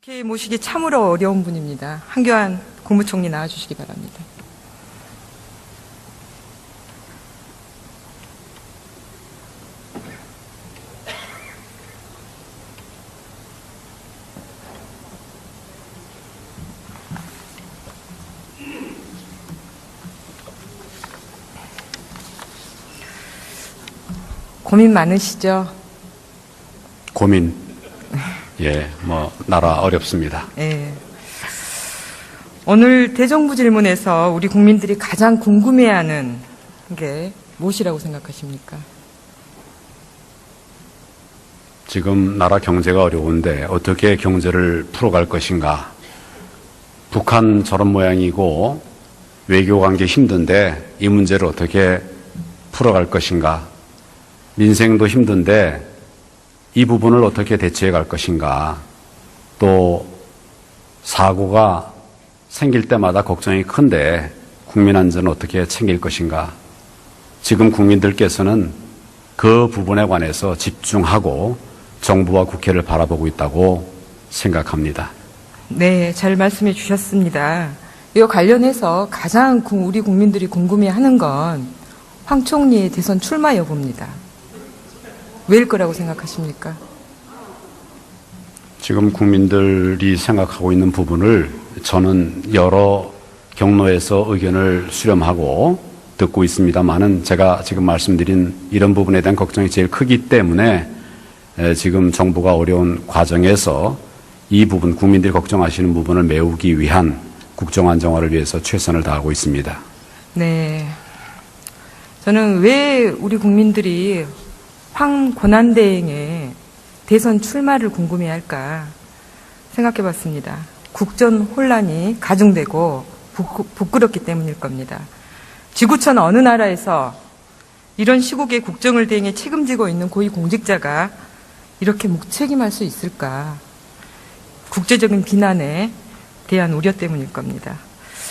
국회에 모시기 참으로 어려운 분입니다. 한교안 국무총리 나와주시기 바랍니다. 고민 많으시죠? 고민, 나라 어렵습니다. 예. 오늘 대정부 질문에서 우리 국민들이 가장 궁금해하는 게 무엇이라고 생각하십니까? 지금 나라 경제가 어려운데 어떻게 경제를 풀어갈 것인가? 북한 저런 모양이고 외교 관계 힘든데 이 문제를 어떻게 풀어갈 것인가? 민생도 힘든데 이 부분을 어떻게 대처해 갈 것인가? 또 사고가 생길 때마다 걱정이 큰데 국민 안전을 어떻게 챙길 것인가? 지금 국민들께서는 그 부분에 관해서 집중하고 정부와 국회를 바라보고 있다고 생각합니다. 네, 잘 말씀해 주셨습니다. 이와 관련해서 가장 우리 국민들이 궁금해하는 건 황 총리의 대선 출마 여부입니다. 왜일 거라고 생각하십니까? 지금 국민들이 생각하고 있는 부분을 저는 여러 경로에서 의견을 수렴하고 듣고 있습니다만은 제가 지금 말씀드린 이런 부분에 대한 걱정이 제일 크기 때문에 지금 정부가 어려운 과정에서 이 부분, 국민들이 걱정하시는 부분을 메우기 위한 국정안정화를 위해서 최선을 다하고 있습니다. 네. 저는 왜 우리 국민들이 황 권한대행의 대선 출마를 궁금해할까 생각해 봤습니다. 국전 혼란이 가중되고 부끄럽기 때문일 겁니다. 지구촌 어느 나라에서 이런 시국에 국정을 대행해 책임지고 있는 고위공직자가 이렇게 묵책임할 수 있을까? 국제적인 비난에 대한 우려 때문일 겁니다.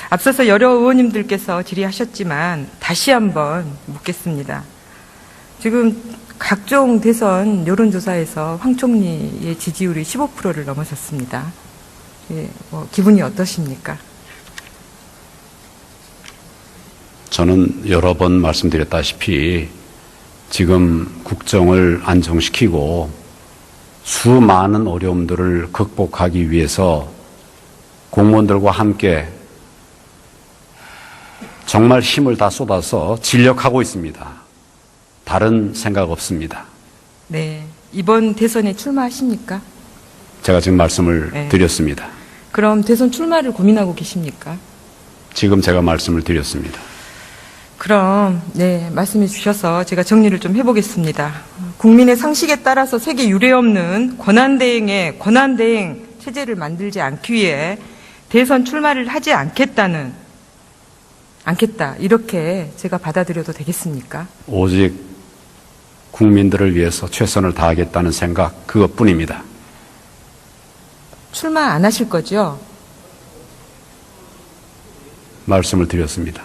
앞서서 여러 의원님들께서 질의하셨지만 다시 한번 묻겠습니다. 지금 각종 대선 여론조사에서 황 총리의 지지율이 15%를 넘어섰습니다. 기분이 어떠십니까? 저는 여러 번 말씀드렸다시피 지금 국정을 안정시키고 수많은 어려움들을 극복하기 위해서 공무원들과 함께 정말 힘을 다 쏟아서 진력하고 있습니다. 다른 생각 없습니다. 네. 이번 대선에 출마하십니까? 제가 지금 말씀을 드렸습니다. 그럼 대선 출마를 고민하고 계십니까? 지금 제가 말씀을 드렸습니다. 그럼 말씀해 주셔서 제가 정리를 좀 해보겠습니다. 국민의 상식에 따라서 세계 유례 없는 권한대행 체제를 만들지 않기 위해 대선 출마를 하지 않겠다 이렇게 제가 받아들여도 되겠습니까? 오직 국민들을 위해서 최선을 다하겠다는 생각 그것뿐입니다. 출마 안 하실 거죠? 말씀을 드렸습니다.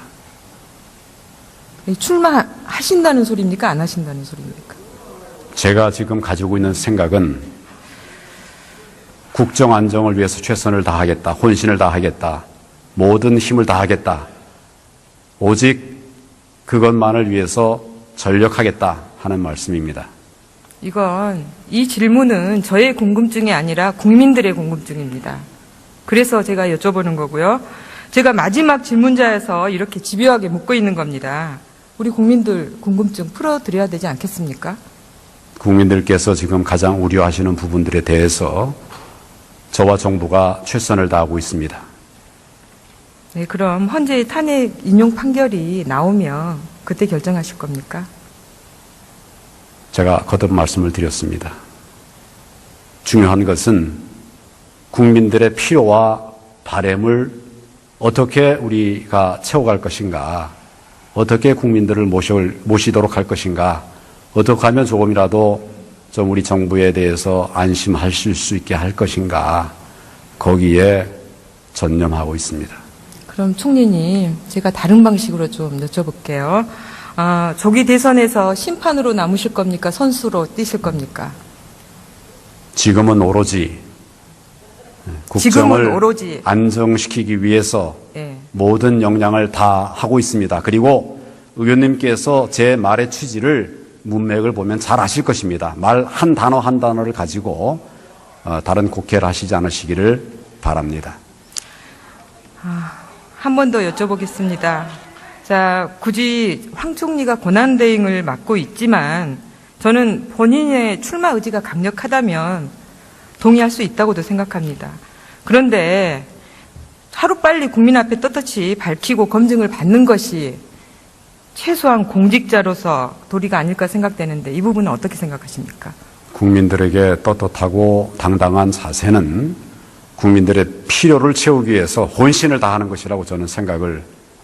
출마하신다는 소리입니까? 안 하신다는 소리입니까? 제가 지금 가지고 있는 생각은 국정 안정을 위해서 최선을 다하겠다, 혼신을 다하겠다, 모든 힘을 다하겠다, 오직 그것만을 위해서 전력하겠다 하는 말씀입니다. 이 질문은 저의 궁금증이 아니라 국민들의 궁금증입니다. 그래서 제가 여쭤보는 거고요. 제가 마지막 질문자여서 이렇게 집요하게 묻고 있는 겁니다. 우리 국민들 궁금증 풀어드려야 되지 않겠습니까? 국민들께서 지금 가장 우려하시는 부분들에 대해서 저와 정부가 최선을 다하고 있습니다. 네, 그럼 헌재의 탄핵 인용 판결이 나오면 그때 결정하실 겁니까? 제가 거듭 말씀을 드렸습니다. 중요한 것은 국민들의 필요와 바람을 어떻게 우리가 채워갈 것인가, 어떻게 국민들을 모시도록 할 것인가, 어떻게 하면 조금이라도 좀 우리 정부에 대해서 안심하실 수 있게 할 것인가, 거기에 전념하고 있습니다. 그럼 총리님, 제가 다른 방식으로 좀 여쭤볼게요. 조기 대선에서 심판으로 남으실 겁니까? 선수로 뛰실 겁니까? 지금은 오로지 지금은 국정을 오로지 안정시키기 위해서 예. 모든 역량을 다 하고 있습니다. 그리고 의원님께서 제 말의 취지를 문맥을 보면 잘 아실 것입니다. 말 한 단어 한 단어를 가지고 다른 곡해를 하시지 않으시기를 바랍니다. 한 번 더 여쭤보겠습니다. 자, 굳이 황 총리가 권한대행을 맡고 있지만 저는 본인의 출마 의지가 강력하다면 동의할 수 있다고도 생각합니다. 그런데 하루빨리 국민 앞에 떳떳이 밝히고 검증을 받는 것이 최소한 공직자로서 도리가 아닐까 생각되는데 이 부분은 어떻게 생각하십니까? 국민들에게 떳떳하고 당당한 자세는 국민들의 필요를 채우기 위해서 혼신을 다하는 것이라고 저는 생각을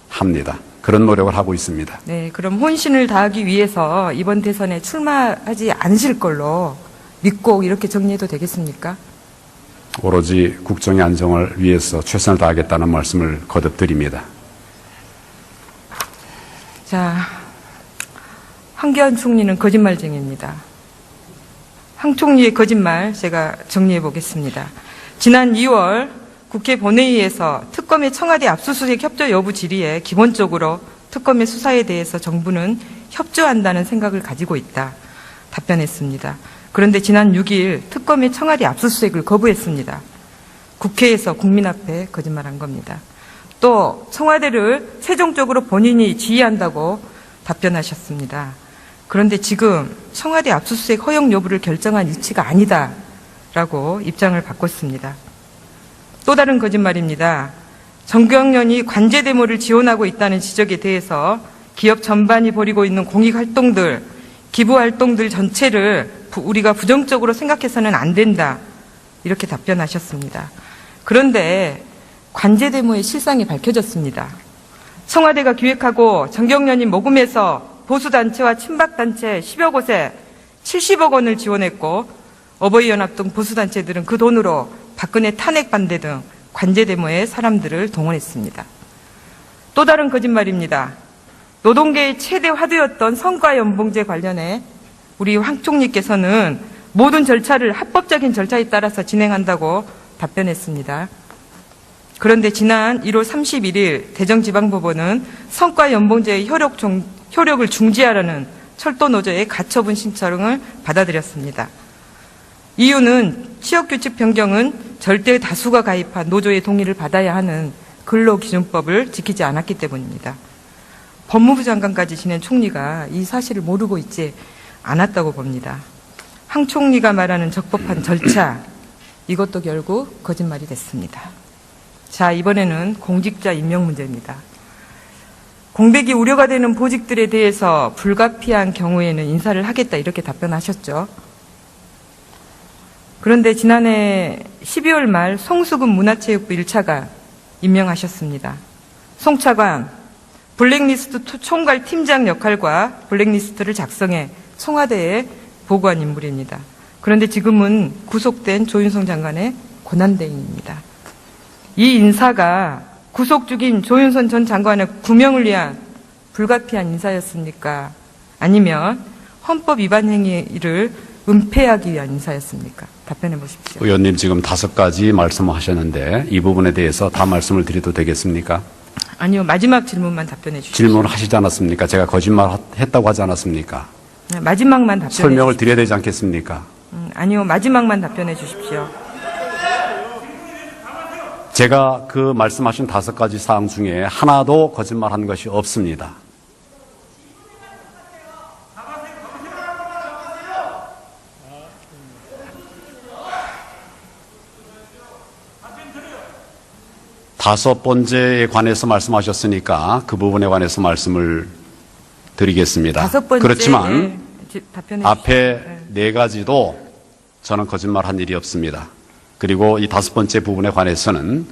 합니다. 그런 노력을 하고 있습니다. 네, 그럼 혼신을 다하기 위해서 이번 대선에 출마하지 않으실 걸로 믿고 이렇게 정리해도 되겠습니까? 오로지 국정의 안정을 위해서 최선을 다하겠다는 말씀을 거듭드립니다. 자, 황교안 총리는 거짓말쟁이입니다. 황 총리의 거짓말 제가 정리해 보겠습니다. 지난 2월 국회 본회의에서 특검의 청와대 압수수색 협조 여부 질의에 기본적으로 특검의 수사에 대해서 정부는 협조한다는 생각을 가지고 있다. 답변했습니다. 그런데 지난 6일 특검의 청와대 압수수색을 거부했습니다. 국회에서 국민 앞에 거짓말한 겁니다. 또 청와대를 최종적으로 본인이 지휘한다고 답변하셨습니다. 그런데 지금 청와대 압수수색 허용 여부를 결정한 이치가 아니다라고 입장을 바꿨습니다. 또 다른 거짓말입니다. 정경련이 관제 데모를 지원하고 있다는 지적에 대해서 기업 전반이 벌이고 있는 공익활동들, 기부활동들 전체를 우리가 부정적으로 생각해서는 안 된다. 이렇게 답변하셨습니다. 그런데 관제 데모의 실상이 밝혀졌습니다. 청와대가 기획하고 정경련이 모금해서 보수단체와 친박단체 10여 곳에 70억 원을 지원했고 어버이연합 등 보수단체들은 그 돈으로 박근혜 탄핵 반대 등 관제 데모에 사람들을 동원했습니다. 또 다른 거짓말입니다. 노동계의 최대 화두였던 성과연봉제 관련해 우리 황 총리께서는 모든 절차를 합법적인 절차에 따라서 진행한다고 답변했습니다. 그런데 지난 1월 31일 대전지방법원은 성과연봉제의 효력을 중지하라는 철도노조의 가처분 신청을 받아들였습니다. 이유는 취업규칙 변경은 절대 다수가 가입한 노조의 동의를 받아야 하는 근로기준법을 지키지 않았기 때문입니다. 법무부 장관까지 지낸 총리가 이 사실을 모르고 있지 않았다고 봅니다. 황 총리가 말하는 적법한 절차, 이것도 결국 거짓말이 됐습니다. 자, 이번에는 공직자 임명 문제입니다. 공백이 우려가 되는 보직들에 대해서 불가피한 경우에는 인사를 하겠다 이렇게 답변하셨죠. 그런데 지난해 12월 말 송수근 문화체육부 1차관 임명하셨습니다. 송 차관, 블랙리스트 총괄 팀장 역할과 블랙리스트를 작성해 청와대에 보고한 인물입니다. 그런데 지금은 구속된 조윤성 장관의 권한대행입니다. 이 인사가 구속 중인 조윤선 전 장관의 구명을 위한 불가피한 인사였습니까? 아니면 헌법 위반 행위를 은폐하기 위한 인사였습니까? 답변해 보십시오. 의원님 지금 5가지 말씀하셨는데 이 부분에 대해서 다 말씀을 드려도 되겠습니까? 아니요. 마지막 질문만 답변해 주십시오. 질문을 하시지 않았습니까? 제가 거짓말 했다고 하지 않았습니까? 네, 마지막만 답변해 설명을 주십시오. 드려야 되지 않겠습니까? 아니요. 마지막만 답변해 주십시오. 제가 그 말씀하신 5가지 사항 중에 하나도 거짓말한 것이 없습니다. 다섯 번째에 관해서 말씀하셨으니까 그 부분에 관해서 말씀을 드리겠습니다. 다섯 번째, 그렇지만 답변해 앞에 4가지도 저는 거짓말한 일이 없습니다. 그리고 이 5번째 부분에 관해서는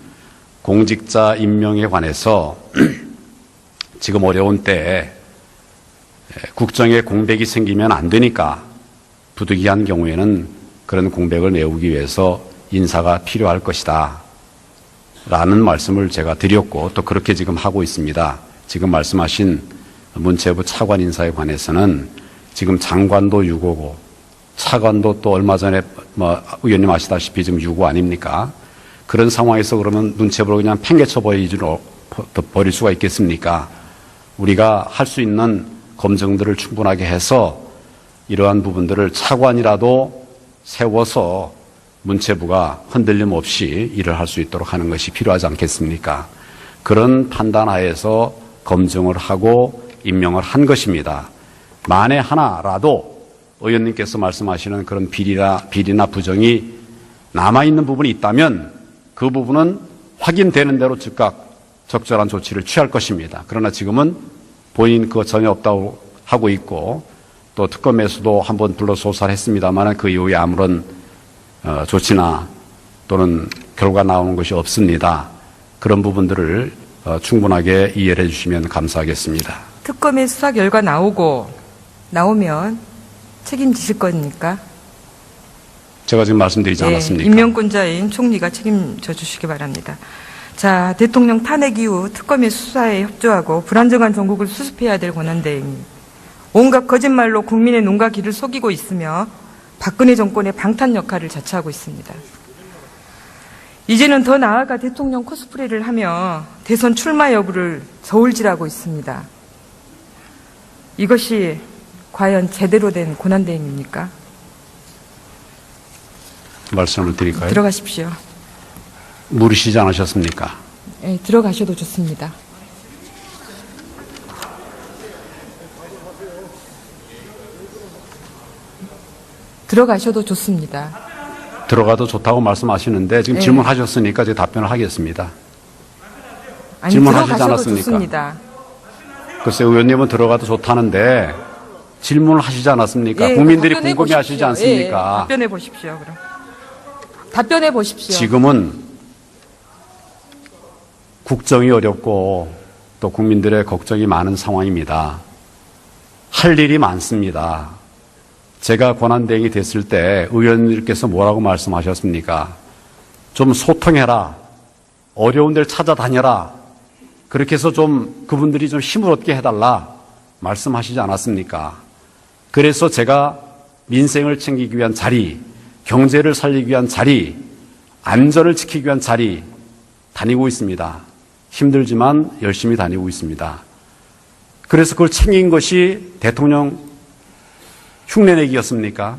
공직자 임명에 관해서 지금 어려운 때에 국정에 공백이 생기면 안 되니까 부득이한 경우에는 그런 공백을 메우기 위해서 인사가 필요할 것이다 라는 말씀을 제가 드렸고 또 그렇게 지금 하고 있습니다. 지금 말씀하신 문체부 차관 인사에 관해서는 지금 장관도 유고고 차관도 또 얼마 전에 의원님 아시다시피 지금 유고 아닙니까? 그런 상황에서 그러면 문체부를 그냥 팽개쳐 버릴 수가 있겠습니까? 우리가 할 수 있는 검증들을 충분하게 해서 이러한 부분들을 차관이라도 세워서 문체부가 흔들림 없이 일을 할 수 있도록 하는 것이 필요하지 않겠습니까? 그런 판단하에서 검증을 하고 임명을 한 것입니다. 만에 하나라도 의원님께서 말씀하시는 그런 비리나 부정이 남아있는 부분이 있다면 그 부분은 확인되는 대로 즉각 적절한 조치를 취할 것입니다. 그러나 지금은 본인 그거 전혀 없다고 하고 있고 또 특검에서도 한번 불러 조사를 했습니다만 그 이후에 아무런 조치나 또는 결과 나오는 것이 없습니다. 그런 부분들을 충분하게 이해를 해주시면 감사하겠습니다. 특검의 수사 결과 나오면 책임지실 겁니까? 제가 지금 말씀드리지 않았습니까? 임명권자인 총리가 책임져 주시기 바랍니다. 자, 대통령 탄핵 이후 특검의 수사에 협조하고 불안정한 전국을 수습해야 될 권한대행이 온갖 거짓말로 국민의 눈과 귀를 속이고 있으며 박근혜 정권의 방탄 역할을 자처하고 있습니다. 이제는 더 나아가 대통령 코스프레를 하며 대선 출마 여부를 저울질하고 있습니다. 이것이 과연 제대로 된 권한대행입니까? 말씀을 드릴까요? 들어가십시오. 물으시지 않으셨습니까? 네, 들어가셔도 좋습니다. 들어가셔도 좋습니다. 들어가도 좋다고 말씀하시는데 지금 네. 질문하셨으니까 제가 답변을 하겠습니다. 아니, 질문하시지 들어가셔도 않았습니까? 좋습니다. 글쎄 의원님은 들어가도 좋다는데 질문을 하시지 않았습니까? 예, 국민들이 답변해 궁금해하시지 보십시오. 않습니까? 예, 답변해 보십시오. 그럼 답변해 보십시오. 지금은 국정이 어렵고 또 국민들의 걱정이 많은 상황입니다. 할 일이 많습니다. 제가 권한대행이 됐을 때 의원님께서 뭐라고 말씀하셨습니까? 좀 소통해라. 어려운 데를 찾아다녀라. 그렇게 해서 좀 그분들이 좀 힘을 얻게 해달라. 말씀하시지 않았습니까? 그래서 제가 민생을 챙기기 위한 자리, 경제를 살리기 위한 자리, 안전을 지키기 위한 자리 다니고 있습니다. 힘들지만 열심히 다니고 있습니다. 그래서 그걸 챙긴 것이 대통령 흉내내기였습니까?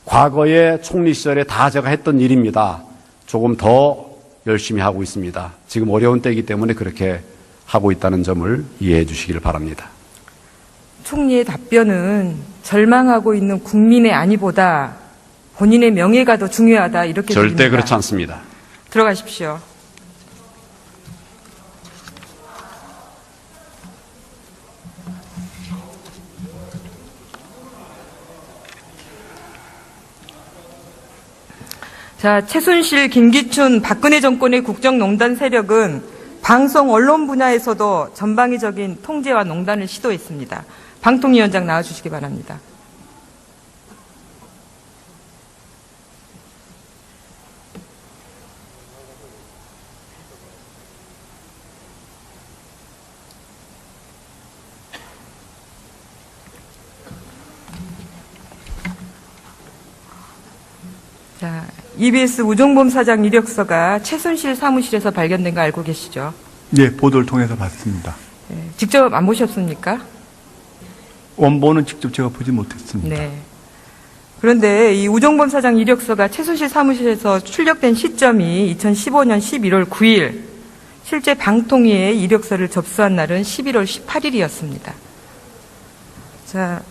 과거에 총리 시절에 다 제가 했던 일입니다. 조금 더 열심히 하고 있습니다. 지금 어려운 때이기 때문에 그렇게 하고 있다는 점을 이해해 주시기를 바랍니다. 총리의 답변은 절망하고 있는 국민의 안위보다 본인의 명예가 더 중요하다 이렇게 절대 들립니다. 그렇지 않습니다. 들어가십시오. 자, 최순실, 김기춘, 박근혜 정권의 국정농단 세력은 방송 언론 분야에서도 전방위적인 통제와 농단을 시도했습니다. 방통위원장 나와주시기 바랍니다. 자, EBS 우종범 사장 이력서가 최순실 사무실에서 발견된 거 알고 계시죠? 네, 보도를 통해서 봤습니다. 네, 직접 안 보셨습니까? 원본은 직접 제가 보지 못했습니다. 네. 그런데 이 우종범 사장 이력서가 최순실 사무실에서 출력된 시점이 2015년 11월 9일, 실제 방통위에 이력서를 접수한 날은 11월 18일이었습니다. 자,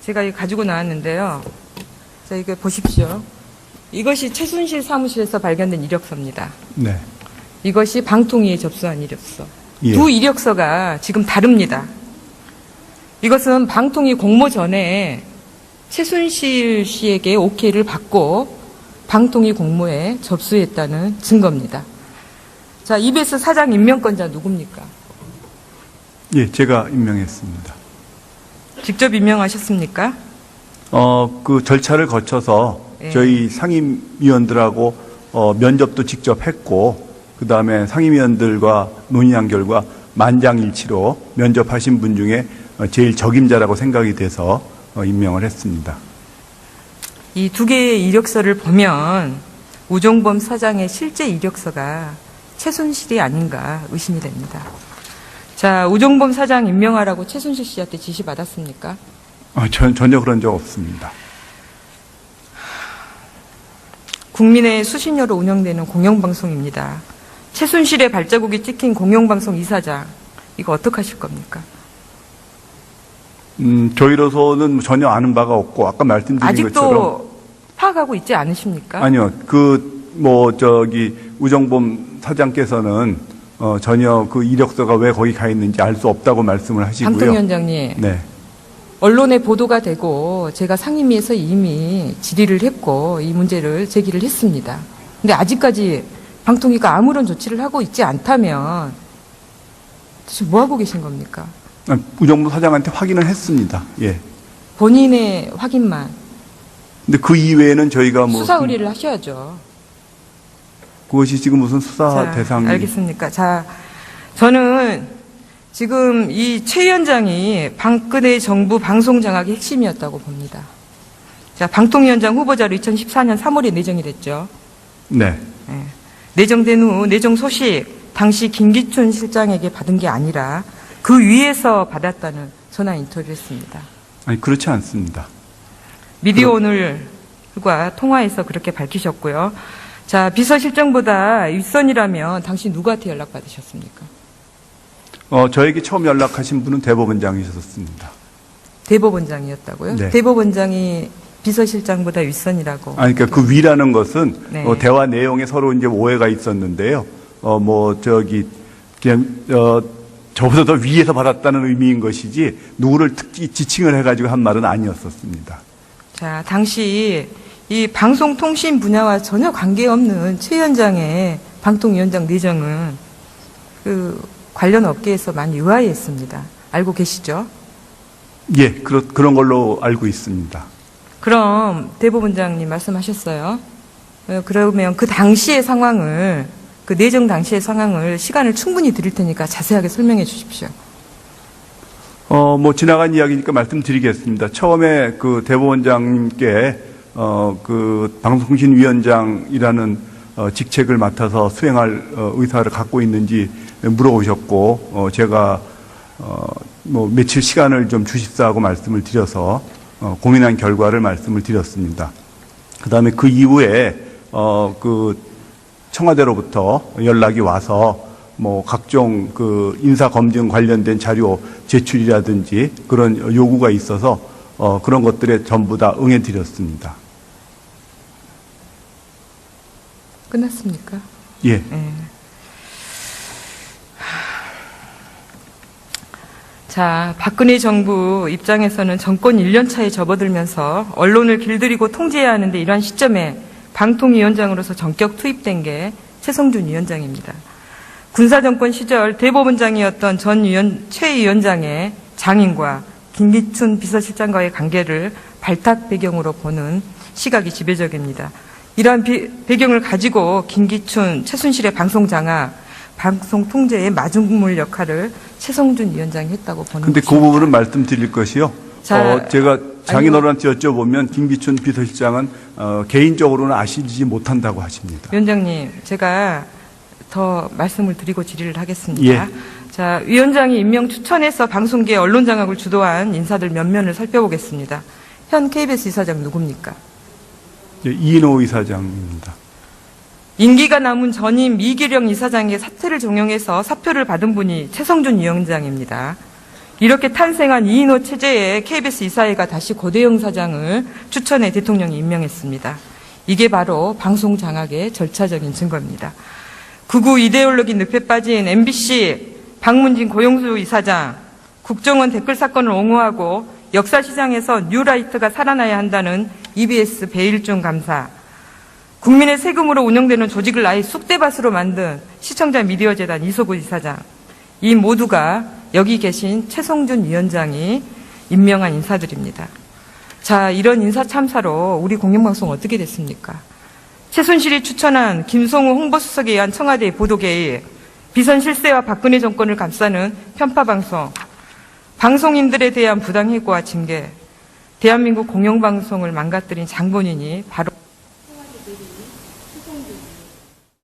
제가 이거 가지고 나왔는데요. 자, 이거 보십시오. 이것이 최순실 사무실에서 발견된 이력서입니다. 네. 이것이 방통위에 접수한 이력서. 예. 두 이력서가 지금 다릅니다. 이것은 방통위 공모 전에 최순실 씨에게 오케이를 받고 방통위 공모에 접수했다는 증거입니다. 자, EBS 사장 임명권자 누굽니까? 예, 제가 임명했습니다. 직접 임명하셨습니까? 그 절차를 거쳐서 예. 저희 상임위원들하고 면접도 직접 했고, 그 다음에 상임위원들과 논의한 결과 만장일치로 면접하신 분 중에 제일 적임자라고 생각이 돼서 임명을 했습니다. 이 두 개의 이력서를 보면 우종범 사장의 실제 이력서가 최순실이 아닌가 의심이 됩니다. 자, 우종범 사장 임명하라고 최순실 씨한테 지시 받았습니까? 전혀 그런 적 없습니다. 국민의 수신료로 운영되는 공영방송입니다. 최순실의 발자국이 찍힌 공영방송 이사장, 이거 어떡하실 겁니까? 저희로서는 전혀 아는 바가 없고, 아까 말씀드린 것처럼. 아직도 파악하고 있지 않으십니까? 아니요. 우정범 사장께서는, 전혀 그 이력서가 왜 거기 가 있는지 알 수 없다고 말씀을 하시고요. 방통위원장님. 네. 언론에 보도가 되고 제가 상임위에서 이미 질의를 했고 이 문제를 제기를 했습니다. 근데 아직까지 방통위가 아무런 조치를 하고 있지 않다면 도대체 뭐 하고 계신 겁니까? 우정범 사장한테 확인을 했습니다. 예. 본인의 확인만. 근데 그 이외에는 저희가 수사 의뢰를 하셔야죠. 그것이 지금 무슨 수사 자, 대상이. 알겠습니까? 자, 저는 지금 이 최 위원장이 박근혜 정부 방송 장악의 핵심이었다고 봅니다. 자, 방통위원장 후보자로 2014년 3월에 내정이 됐죠. 네. 네. 내정된 후 내정 소식 당시 김기춘 실장에게 받은 게 아니라 그 위에서 받았다는 전화 인터뷰를 했습니다. 아니, 그렇지 않습니다. 미디어 오늘과 통화에서 그렇게 밝히셨고요. 자, 비서실장보다 윗선이라면 당시 누구한테 연락받으셨습니까? 저에게 처음 연락하신 분은 대법원장이셨습니다. 대법원장이었다고요? 네. 대법원장이 비서실장보다 윗선이라고. 그러니까 그 위라는 것은 네. 대화 내용에 서로 이제 오해가 있었는데요. 저보다 더 위에서 받았다는 의미인 것이지 누구를 특히 지칭을 해가지고 한 말은 아니었었습니다. 자, 당시 이 방송통신 분야와 전혀 관계없는 최 위원장의 방통위원장 내정은 그 관련 업계에서 많이 의아해했습니다. 알고 계시죠? 예, 그런 걸로 알고 있습니다. 그럼 대법원장님 말씀하셨어요. 그러면 그 당시의 상황을, 그 내정 당시의 상황을 시간을 충분히 드릴 테니까 자세하게 설명해 주십시오. 지나간 이야기니까 말씀드리겠습니다. 처음에 그 대법원장님께 그 방송통신위원장이라는 직책을 맡아서 수행할 의사를 갖고 있는지 물어보셨고, 제가 며칠 시간을 좀 주십사 하고 말씀을 드려서 고민한 결과를 말씀을 드렸습니다. 그다음에 그 이후에 그 청와대로부터 연락이 와서 각종 그 인사 검증 관련된 자료 제출이라든지 그런 요구가 있어서 그런 것들에 전부 다 응해 드렸습니다. 끝났습니까? 예. 네. 자, 박근혜 정부 입장에서는 정권 1년 차에 접어들면서 언론을 길들이고 통제해야 하는데 이러한 시점에 방통위원장으로서 전격 투입된 게 최성준 위원장입니다. 군사정권 시절 대법원장이었던 최 위원장의 장인과 김기춘 비서실장과의 관계를 발탁 배경으로 보는 시각이 지배적입니다. 이러한 배경을 가지고 김기춘, 최순실의 방송 장악, 방송 통제의 마중물 역할을 최성준 위원장이 했다고 보는 근데 것입니다. 그 부분은 말씀드릴 것이요. 자, 제가 장인어른한테 여쭤보면 김기춘 비서실장은 개인적으로는 아시지 못한다고 하십니다. 위원장님, 제가 더 말씀을 드리고 질의를 하겠습니다. 예. 자, 위원장이 임명 추천해서 방송계 언론 장악을 주도한 인사들 몇 면을 살펴보겠습니다. 현 KBS 이사장 누굽니까? 예, 이인호 이사장입니다. 임기가 남은 전임 미기령 이사장에게 사퇴를 종용해서 사표를 받은 분이 최성준 위원장입니다. 이렇게 탄생한 이인호 체제에 KBS 이사회가 다시 고대영 사장을 추천해 대통령이 임명했습니다. 이게 바로 방송 장악의 절차적인 증거입니다. 극우 이데올로기 늪에 빠진 MBC 박문진 고용수 이사장, 국정원 댓글 사건을 옹호하고 역사시장에서 뉴라이트가 살아나야 한다는 EBS 배일중 감사, 국민의 세금으로 운영되는 조직을 아예 쑥대밭으로 만든 시청자 미디어 재단 이소구 이사장, 이 모두가 여기 계신 최성준 위원장이 임명한 인사들입니다. 자, 이런 인사 참사로 우리 공영방송 어떻게 됐습니까? 최순실이 추천한 김성우 홍보수석에 의한 청와대 보도개입, 비선 실세와 박근혜 정권을 감싸는 편파방송, 방송인들에 대한 부당해고와 징계, 대한민국 공영방송을 망가뜨린 장본인이 바로